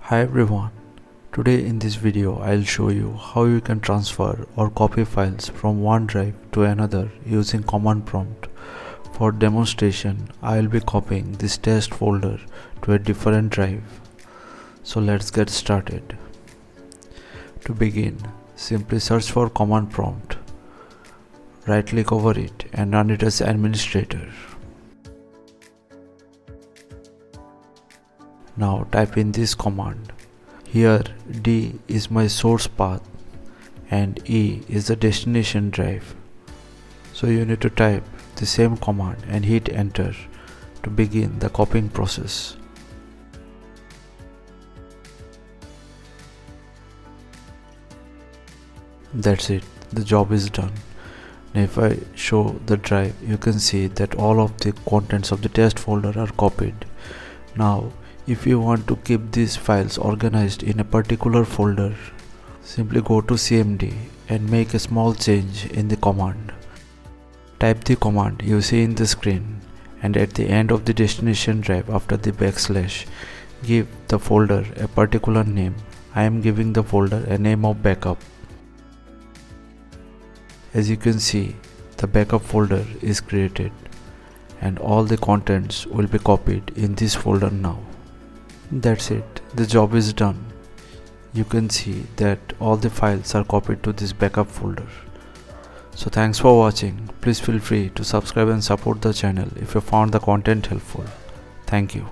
Hi everyone, today in this video I'll show you how you can transfer or copy files from one drive to another using command prompt. For demonstration, I'll be copying this test folder to a different drive. So let's get started. To begin, simply search for command prompt, right click over it and run it as administrator. Now type in this command. Here D is my source path and E is the destination drive. So you need to type the same command and hit enter to begin the copying process. That's it, the job is done. Now if I show the drive, you can see that all of the contents of the test folder are copied. Now if you want to keep these files organized in a particular folder, simply go to CMD and make a small change in the command. Type the command you see in the screen and at the end of the destination drive after the backslash, give the folder a particular name. I am giving the folder a name of backup. As you can see, the backup folder is created and all the contents will be copied in this folder now. That's it, the job is done. You can see that all the files are copied to this backup folder. So thanks for watching. Please feel free to subscribe and support the channel if you found the content helpful. Thank you.